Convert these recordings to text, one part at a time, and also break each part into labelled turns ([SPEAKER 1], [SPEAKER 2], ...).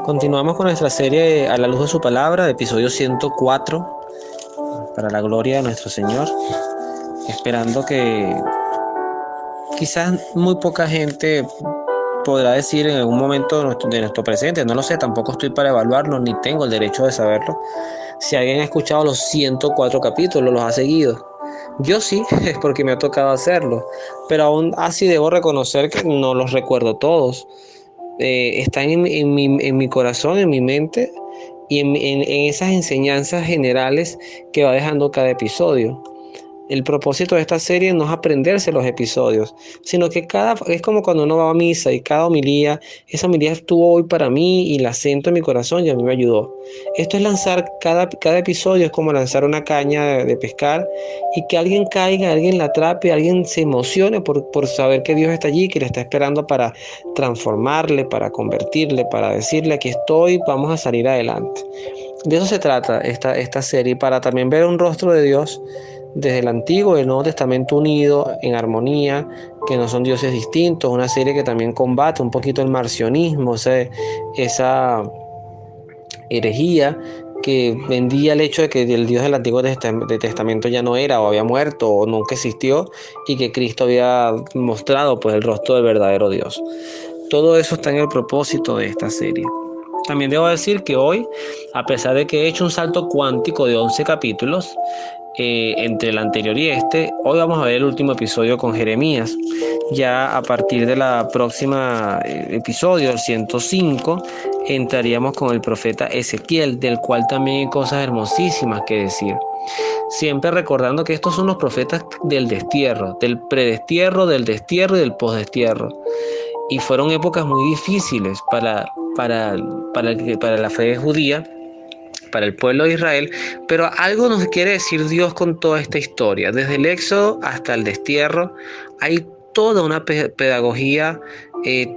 [SPEAKER 1] Continuamos con nuestra serie A la luz de su palabra, episodio 104, para la gloria de nuestro Señor, esperando que quizás muy poca gente podrá decir en algún momento de nuestro presente, no lo sé, tampoco estoy para evaluarlo, ni tengo el derecho de saberlo, si alguien ha escuchado los 104 capítulos, los ha seguido. Yo sí, es porque me ha tocado hacerlo, pero aún así debo reconocer que no los recuerdo todos. Están en mi corazón, en mi mente y en esas enseñanzas generales que va dejando cada episodio. El propósito de esta serie no es aprenderse los episodios, sino que es como cuando uno va a misa y cada homilía, esa homilía estuvo hoy para mí y la siento en mi corazón y a mí me ayudó. Esto es lanzar cada episodio, es como lanzar una caña de pescar y que alguien caiga, alguien la atrape, alguien se emocione por saber que Dios está allí, que le está esperando para transformarle, para convertirle, para decirle aquí estoy, vamos a salir adelante. De eso se trata esta serie, para también ver un rostro de Dios desde el Antiguo y el Nuevo Testamento unido en armonía, que no son dioses distintos, una serie que también combate un poquito el marcionismo, esa herejía que vendía el hecho de que el Dios del Antiguo Testamento ya no era o había muerto o nunca existió y que Cristo había mostrado pues el rostro del verdadero Dios. Todo eso está en el propósito de esta serie. También debo decir que hoy, a pesar de que he hecho un salto cuántico de 11 capítulos, entre el anterior y hoy vamos a ver el último episodio con Jeremías. Ya a partir de la próxima episodio, el 105, entraríamos con el profeta Ezequiel, del cual también hay cosas hermosísimas que decir. Siempre recordando que estos son los profetas del destierro, del predestierro, del destierro y del postdestierro. Y fueron épocas muy difíciles para la fe judía, para el pueblo de Israel, pero algo nos quiere decir Dios con toda esta historia. Desde el Éxodo hasta el destierro hay toda una pedagogía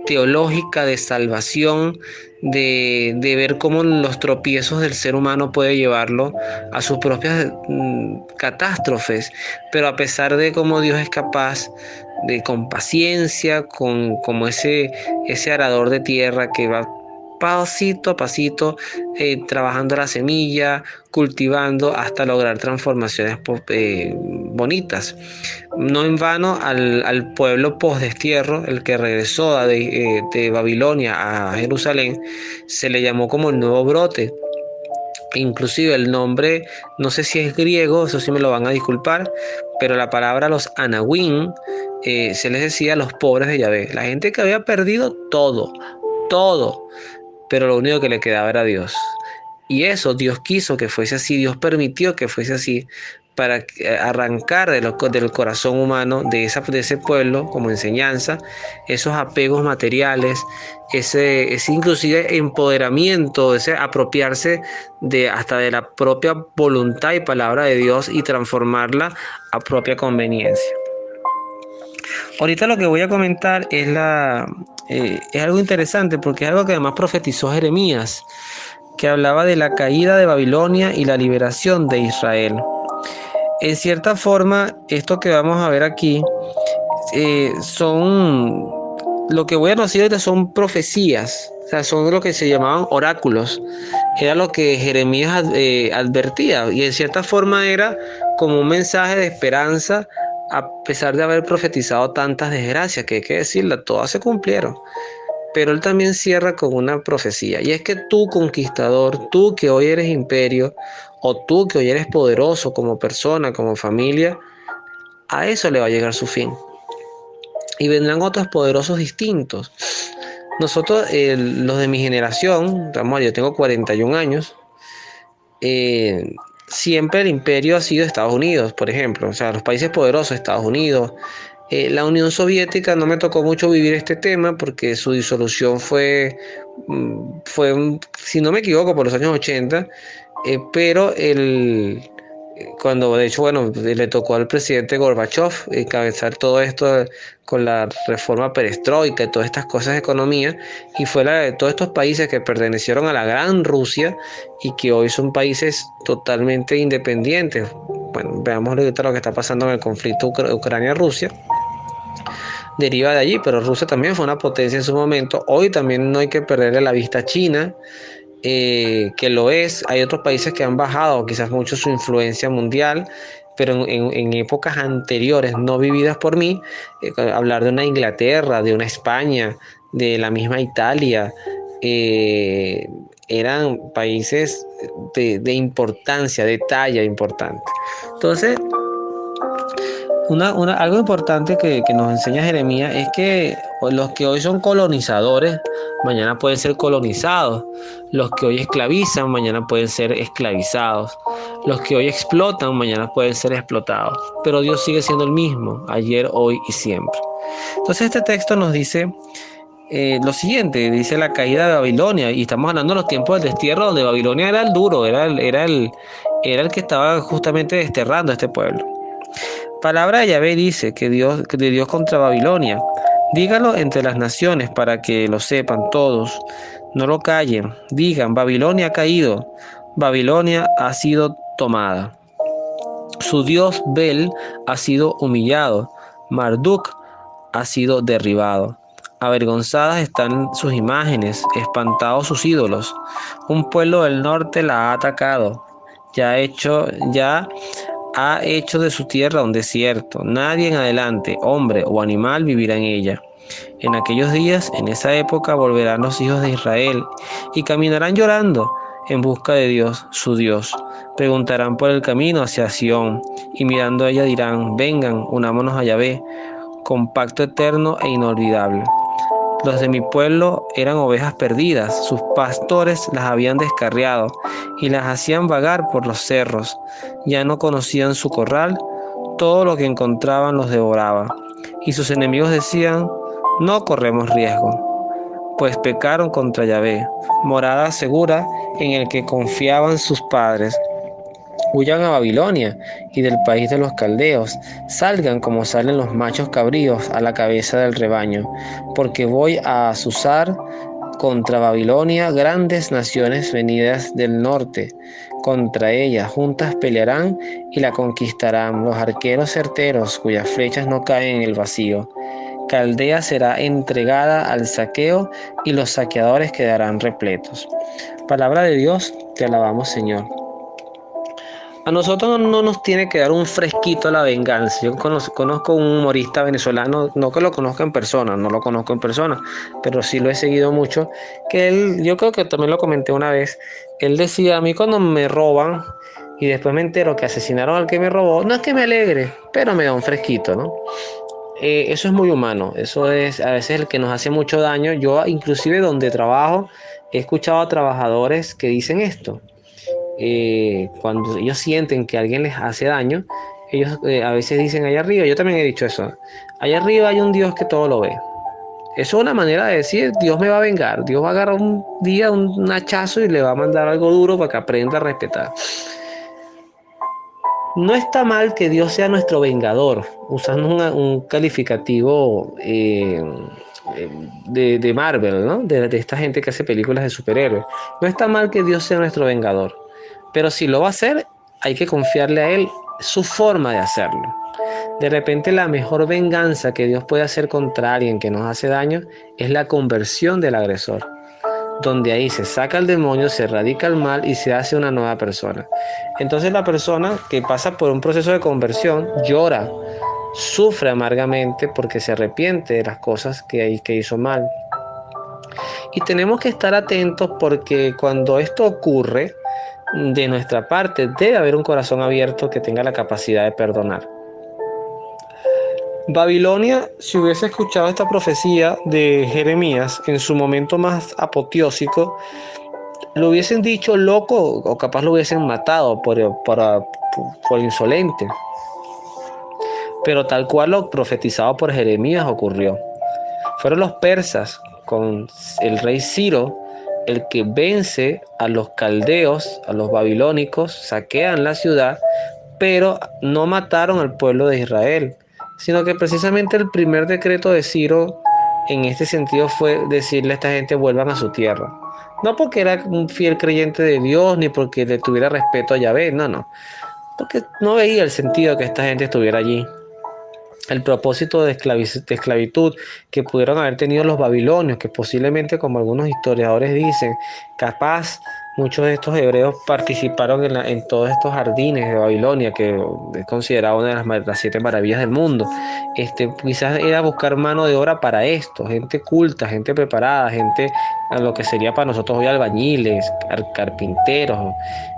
[SPEAKER 1] teológica de salvación, de ver cómo los tropiezos del ser humano puede llevarlo a sus propias catástrofes, pero a pesar de cómo Dios es capaz de con paciencia, como ese arador de tierra que va pasito a pasito, trabajando la semilla, cultivando hasta lograr transformaciones bonitas. No en vano al pueblo postdestierro, el que regresó de Babilonia a Jerusalén, se le llamó como el nuevo brote. Inclusive el nombre, no sé si es griego, eso sí me lo van a disculpar, pero la palabra los anahuim, se les decía a los pobres de Yahvé, la gente que había perdido todo, pero lo único que le quedaba era Dios. Y eso Dios quiso que fuese así, Dios permitió que fuese así, para arrancar del corazón humano, de ese pueblo, como enseñanza, esos apegos materiales, ese inclusive empoderamiento, ese apropiarse hasta de la propia voluntad y palabra de Dios y transformarla a propia conveniencia. Ahorita lo que voy a comentar es algo interesante porque es algo que además profetizó Jeremías, que hablaba de la caída de Babilonia y la liberación de Israel. En cierta forma, esto que vamos a ver aquí son, lo que voy a decir ahorita son profecías, o sea, son lo que se llamaban oráculos. Era lo que Jeremías advertía y en cierta forma era como un mensaje de esperanza a pesar de haber profetizado tantas desgracias, que hay que decirla, todas se cumplieron. Pero él también cierra con una profecía, y es que tú, conquistador, tú que hoy eres imperio, o tú que hoy eres poderoso como persona, como familia, a eso le va a llegar su fin. Y vendrán otros poderosos distintos. Nosotros, los de mi generación, yo tengo 41 años, siempre el imperio ha sido Estados Unidos, por ejemplo, o sea, los países poderosos, Estados Unidos. La Unión Soviética no me tocó mucho vivir este tema porque su disolución fue, si no me equivoco, por los años 80, pero cuando de hecho, bueno, le tocó al presidente Gorbachev encabezar todo esto con la reforma perestroika y todas estas cosas de economía, y fue la de todos estos países que pertenecieron a la gran Rusia y que hoy son países totalmente independientes. Bueno, veamos ahorita lo que está pasando en el conflicto Ucrania-Rusia. deriva de allí, pero Rusia también fue una potencia en su momento. Hoy también no hay que perderle la vista a China, que lo es. Hay otros países que han bajado quizás mucho su influencia mundial, pero en épocas anteriores, no vividas por mí, hablar de una Inglaterra, de una España, de la misma Italia, eran países de importancia, de talla importante. Entonces, algo importante que nos enseña Jeremías es que los que hoy son colonizadores, mañana pueden ser colonizados. Los que hoy esclavizan, mañana pueden ser esclavizados. Los que hoy explotan, mañana pueden ser explotados. Pero Dios sigue siendo el mismo, ayer, hoy y siempre. Entonces este texto nos dice lo siguiente, dice la caída de Babilonia, y estamos hablando de los tiempos del destierro, donde Babilonia era el duro, era el que estaba justamente desterrando a este pueblo. Palabra de Yahvé dice que de Dios contra Babilonia. Dígalo entre las naciones para que lo sepan todos. No lo callen. Digan, Babilonia ha caído. Babilonia ha sido tomada. Su dios Bel ha sido humillado. Marduk ha sido derribado. Avergonzadas están sus imágenes, espantados sus ídolos. Un pueblo del norte la ha atacado. Ya ha hecho de su tierra un desierto. Nadie en adelante, hombre o animal, vivirá en ella. En aquellos días, en esa época, volverán los hijos de Israel y caminarán llorando en busca de Dios, su Dios. Preguntarán por el camino hacia Sión y mirando a ella dirán, vengan, unámonos a Yahvé, con pacto eterno e inolvidable. Los de mi pueblo eran ovejas perdidas, sus pastores las habían descarriado y las hacían vagar por los cerros. Ya no conocían su corral, todo lo que encontraban los devoraba. Y sus enemigos decían, no corremos riesgo, pues pecaron contra Yahvé, morada segura en el que confiaban sus padres. Huyan a Babilonia y del país de los caldeos, salgan como salen los machos cabríos a la cabeza del rebaño, porque voy a azuzar contra Babilonia grandes naciones venidas del norte. Contra ella juntas pelearán y la conquistarán los arqueros certeros cuyas flechas no caen en el vacío. Caldea será entregada al saqueo y los saqueadores quedarán repletos. Palabra de Dios, te alabamos, Señor. A nosotros no nos tiene que dar un fresquito a la venganza. Yo conozco un humorista venezolano, no que lo conozca en persona, no lo conozco en persona, pero sí lo he seguido mucho, que él, yo creo que también lo comenté una vez, él decía, a mí cuando me roban y después me entero que asesinaron al que me robó, no es que me alegre, pero me da un fresquito, ¿no? Eso es muy humano, eso es a veces el que nos hace mucho daño. Yo inclusive donde trabajo he escuchado a trabajadores que dicen esto. Cuando ellos sienten que alguien les hace daño, ellos a veces dicen allá arriba, yo también he dicho eso, allá arriba hay un Dios que todo lo ve. Eso es una manera de decir, Dios me va a vengar, Dios va a agarrar un día un hachazo y le va a mandar algo duro para que aprenda a respetar. No está mal que Dios sea nuestro vengador, usando un calificativo de Marvel, ¿no? De esta gente que hace películas de superhéroes. No está mal que Dios sea nuestro vengador, pero si lo va a hacer, hay que confiarle a Él su forma de hacerlo. De repente la mejor venganza que Dios puede hacer contra alguien que nos hace daño es la conversión del agresor, donde ahí se saca el demonio, se erradica el mal y se hace una nueva persona. Entonces la persona que pasa por un proceso de conversión llora, sufre amargamente porque se arrepiente de las cosas que hizo mal. Y tenemos que estar atentos porque cuando esto ocurre, de nuestra parte debe haber un corazón abierto que tenga la capacidad de perdonar. Babilonia, si hubiese escuchado esta profecía de Jeremías en su momento más apoteósico, lo hubiesen dicho loco o capaz lo hubiesen matado por insolente. Pero tal cual lo profetizado por Jeremías ocurrió. Fueron los persas con el rey Ciro el que vence a los caldeos, a los babilónicos, saquean la ciudad, pero no mataron al pueblo de Israel, sino que precisamente el primer decreto de Ciro en este sentido fue decirle a esta gente vuelvan a su tierra. No porque era un fiel creyente de Dios, ni porque le tuviera respeto a Yahvé, no, porque no veía el sentido de que esta gente estuviera allí. el propósito de esclavitud que pudieron haber tenido los babilonios, que posiblemente, como algunos historiadores dicen, capaz muchos de estos hebreos participaron en todos estos jardines de Babilonia, que es considerada una de las 7 maravillas del mundo. Quizás era buscar mano de obra para esto, gente culta, gente preparada, gente a lo que sería para nosotros hoy albañiles, carpinteros.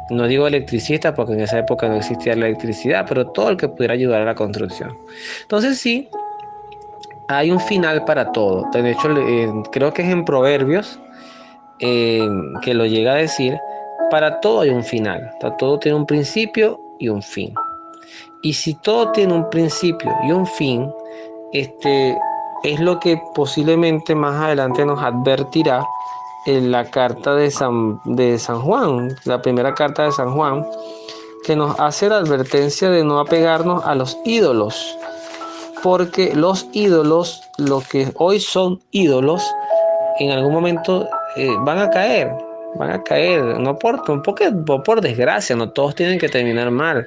[SPEAKER 1] No digo electricistas porque en esa época no existía la electricidad, pero todo el que pudiera ayudar a la construcción. Entonces sí, hay un final para todo. De hecho, creo que es en Proverbios que lo llega a decir, para todo hay un final. Todo tiene un principio y un fin. Y si todo tiene un principio y un fin, es lo que posiblemente más adelante nos advertirá en la carta de San Juan, la primera carta de San Juan, que nos hace la advertencia de no apegarnos a los ídolos, porque los ídolos, lo que hoy son ídolos, en algún momento van a caer, no por desgracia, no todos tienen que terminar mal.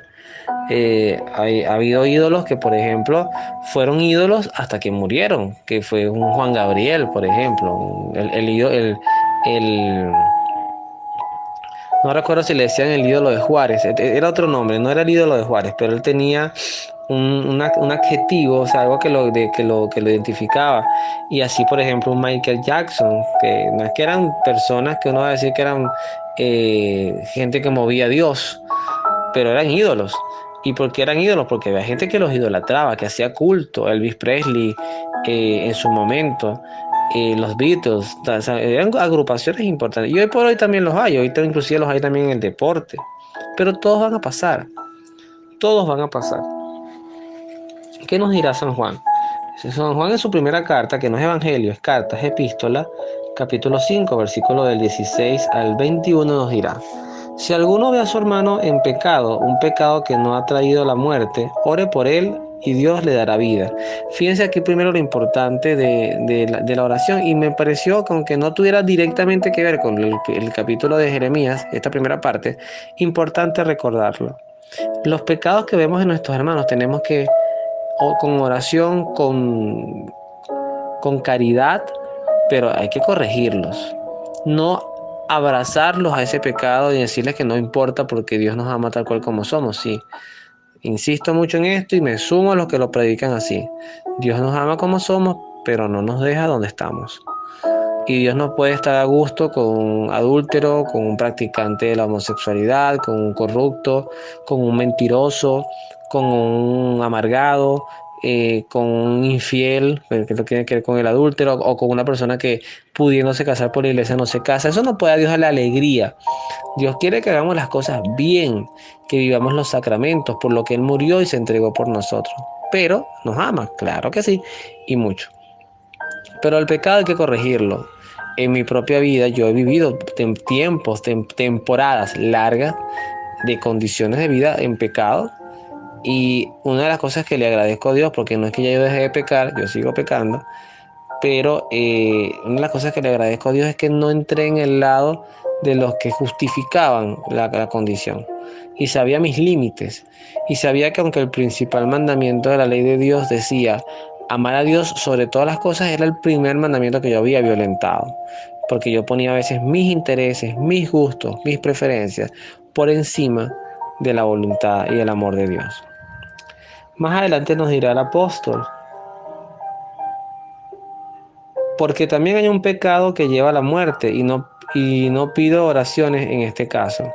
[SPEAKER 1] Ha habido ídolos que, por ejemplo, fueron ídolos hasta que murieron, que fue un Juan Gabriel, por ejemplo, el no recuerdo si le decían el ídolo de Juárez, era otro nombre, no era el ídolo de Juárez, pero él tenía un adjetivo, o sea, algo que lo identificaba. Y así, por ejemplo, un Michael Jackson, que no es que eran personas que uno va a decir que eran gente que movía a Dios, pero eran ídolos. ¿Y por qué eran ídolos? Porque había gente que los idolatraba, que hacía culto. Elvis Presley en su momento, los Beatles, o sea, eran agrupaciones importantes. Y hoy por hoy también los hay, ahorita inclusive los hay también en el deporte. Pero todos van a pasar, todos van a pasar. ¿Qué nos dirá San Juan? San Juan en su primera carta, que no es evangelio, es carta, es epístola, capítulo 5, versículo del 16 al 21 nos dirá: si alguno ve a su hermano en pecado, un pecado que no ha traído la muerte, ore por él y Dios le dará vida. Fíjense aquí primero lo importante de la oración, y me pareció que aunque no tuviera directamente que ver con el capítulo de Jeremías, esta primera parte, importante recordarlo. Los pecados que vemos en nuestros hermanos tenemos que, con oración, con caridad, pero hay que corregirlos. No abrazarlos a ese pecado y decirles que no importa porque Dios nos ama tal cual como somos. Sí, insisto mucho en esto y me sumo a los que lo predican así. Dios nos ama como somos, pero no nos deja donde estamos. Y Dios no puede estar a gusto con un adúltero, con un practicante de la homosexualidad, con un corrupto, con un mentiroso, con un amargado, con un infiel, que lo tiene que ver con el adúltero, o con una persona que, pudiéndose casar por la iglesia, no se casa. Eso no puede a Dios darle alegría. Dios quiere que hagamos las cosas bien, que vivamos los sacramentos, por lo que Él murió y se entregó por nosotros. Pero nos ama, claro que sí, y mucho. Pero el pecado hay que corregirlo. En mi propia vida yo he vivido temporadas largas de condiciones de vida en pecado, y una de las cosas que le agradezco a Dios, porque no es que ya yo dejé de pecar, yo sigo pecando, pero una de las cosas que le agradezco a Dios es que no entré en el lado de los que justificaban la condición, y sabía mis límites, y sabía que aunque el principal mandamiento de la ley de Dios decía amar a Dios sobre todas las cosas, era el primer mandamiento que yo había violentado, porque yo ponía a veces mis intereses, mis gustos, mis preferencias por encima de la voluntad y el amor de Dios. Más adelante nos dirá el apóstol: porque también hay un pecado que lleva a la muerte, y no pido oraciones en este caso.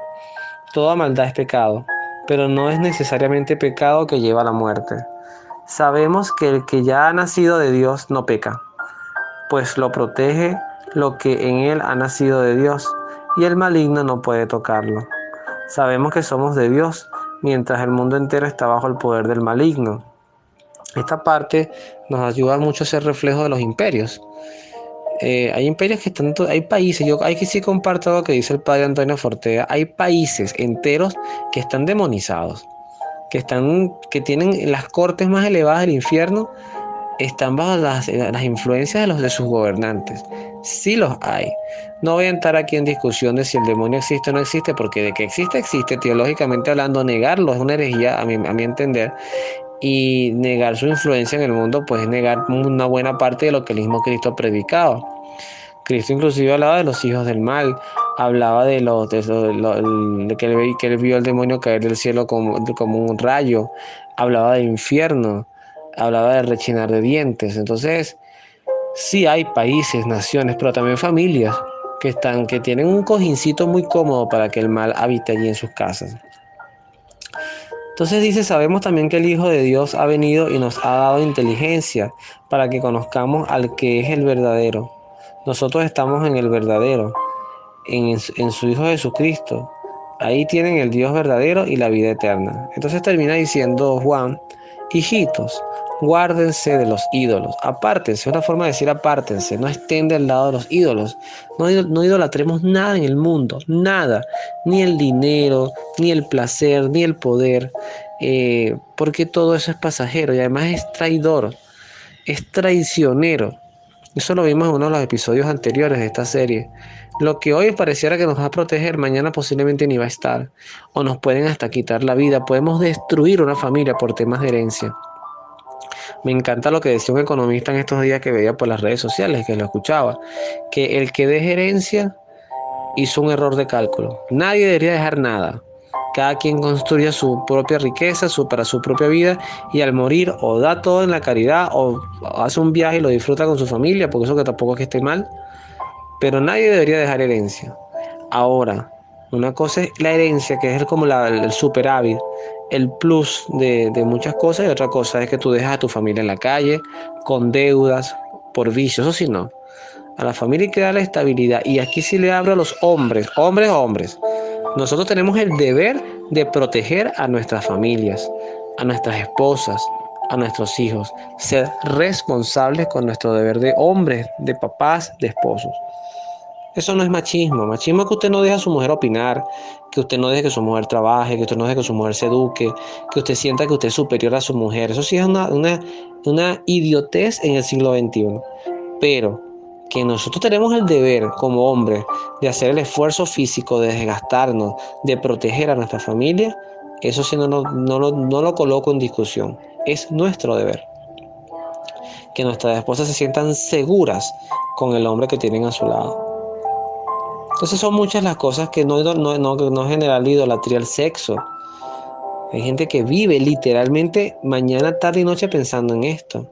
[SPEAKER 1] Toda maldad es pecado, pero no es necesariamente pecado que lleva a la muerte. Sabemos que el que ya ha nacido de Dios no peca, pues lo protege lo que en él ha nacido de Dios, y el maligno no puede tocarlo. Sabemos que somos de Dios, mientras el mundo entero está bajo el poder del maligno. Esta parte nos ayuda mucho a ser reflejo de los imperios. Hay imperios que están, hay países, yo hay que sí comparto lo que dice el padre Antonio Fortea, hay países enteros que están demonizados, que tienen las cortes más elevadas del infierno, están bajo las influencias de sus gobernantes. Sí los hay. No voy a entrar aquí en discusión de si el demonio existe o no existe, porque de que existe, existe. Teológicamente hablando, negarlo es una herejía a mi entender. y negar su influencia en el mundo, pues es negar una buena parte de lo que el mismo Cristo predicaba. Cristo inclusive hablaba de los hijos del mal, hablaba de que él vio al demonio caer del cielo como un rayo, hablaba del infierno, hablaba del rechinar de dientes. Entonces, sí hay países, naciones, pero también familias que tienen un cojincito muy cómodo para que el mal habite allí en sus casas. Entonces dice, sabemos también que el Hijo de Dios ha venido y nos ha dado inteligencia para que conozcamos al que es el verdadero. Nosotros estamos en el verdadero, en su Hijo Jesucristo. Ahí tienen el Dios verdadero y la vida eterna. Entonces termina diciendo Juan, hijitos, guárdense de los ídolos, apártense, una forma de decir apártense, no estén del lado de los ídolos, no idolatremos nada en el mundo, nada, ni el dinero, ni el placer, ni el poder, porque todo eso es pasajero y además es traidor, es traicionero. Eso lo vimos en uno de los episodios anteriores de esta serie. Lo que hoy pareciera que nos va a proteger, mañana posiblemente ni va a estar. O nos pueden hasta quitar la vida. Podemos destruir una familia por temas de herencia. Me encanta lo que decía un economista en estos días que veía por las redes sociales, que lo escuchaba. Que el que deje herencia hizo un error de cálculo. Nadie debería dejar nada. Cada quien construye su propia riqueza para su propia vida y al morir o da todo en la caridad o hace un viaje y lo disfruta con su familia, porque eso que tampoco es que esté mal, pero nadie debería dejar herencia. Ahora, una cosa es la herencia, que es como el superávit, el plus de muchas cosas, y otra cosa es que tú dejas a tu familia en la calle con deudas, por vicios, eso sí no. A la familia hay que darle estabilidad. Y aquí sí le hablo a los hombres, hombres. Nosotros tenemos el deber de proteger a nuestras familias, a nuestras esposas, a nuestros hijos. Ser responsables con nuestro deber de hombres, de papás, de esposos. Eso no es machismo. Machismo es que usted no deje a su mujer opinar, que usted no deje que su mujer trabaje, que usted no deje que su mujer se eduque, que usted sienta que usted es superior a su mujer. Eso sí es una idiotez en el siglo XXI. Pero que nosotros tenemos el deber como hombres de hacer el esfuerzo físico, de desgastarnos, de proteger a nuestra familia, eso sí no lo coloco en discusión. Es nuestro deber. Que nuestras esposas se sientan seguras con el hombre que tienen a su lado. Entonces son muchas las cosas que no generan la idolatría al sexo. Hay gente que vive literalmente mañana, tarde y noche pensando en esto,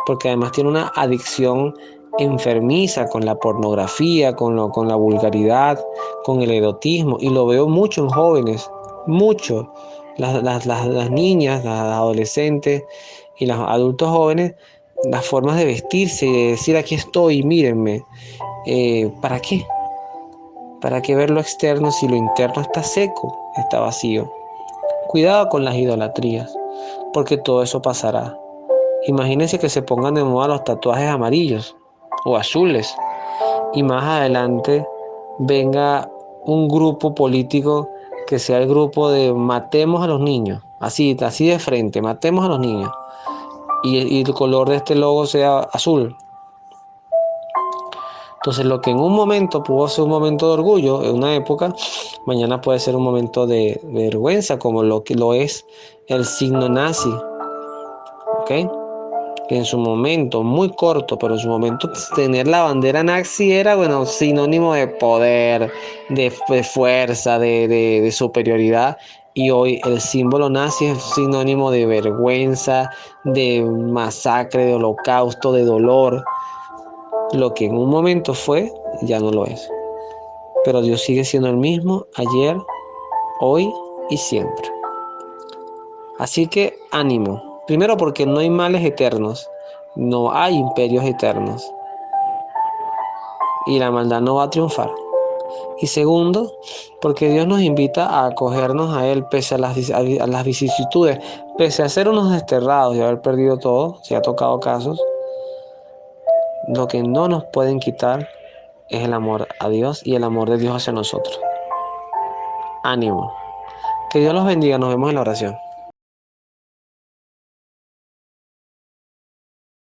[SPEAKER 1] porque además tiene una adicción enfermiza con la pornografía, con la vulgaridad, con el erotismo, y lo veo mucho en jóvenes, mucho. Las niñas, las adolescentes y los adultos jóvenes, las formas de vestirse y de decir aquí estoy, mírenme. ¿Para qué? ¿Para qué ver lo externo si lo interno está seco, está vacío? Cuidado con las idolatrías, porque todo eso pasará. Imagínense que se pongan de moda los tatuajes amarillos o azules y más adelante venga un grupo político que sea el grupo de matemos a los niños, así de frente, matemos a los niños, y el color de este logo sea azul. Entonces lo que en un momento pudo ser un momento de orgullo en una época, mañana puede ser un momento de vergüenza, como lo que lo es el signo nazi. ¿Ok? Que en su momento, muy corto, pero en su momento tener la bandera nazi era, bueno, sinónimo de poder, de fuerza, de superioridad. Y hoy el símbolo nazi es sinónimo de vergüenza, de masacre, de holocausto, de dolor. Lo que en un momento fue, ya no lo es. Pero Dios sigue siendo el mismo ayer, hoy y siempre. Así que ánimo. Primero porque no hay males eternos, no hay imperios eternos. Y la maldad no va a triunfar. Y segundo, porque Dios nos invita a acogernos a Él pese a las vicisitudes, pese a ser unos desterrados y haber perdido todo, si ha tocado casos. Lo que no nos pueden quitar es el amor a Dios y el amor de Dios hacia nosotros. Ánimo. Que Dios los bendiga. Nos vemos en la oración.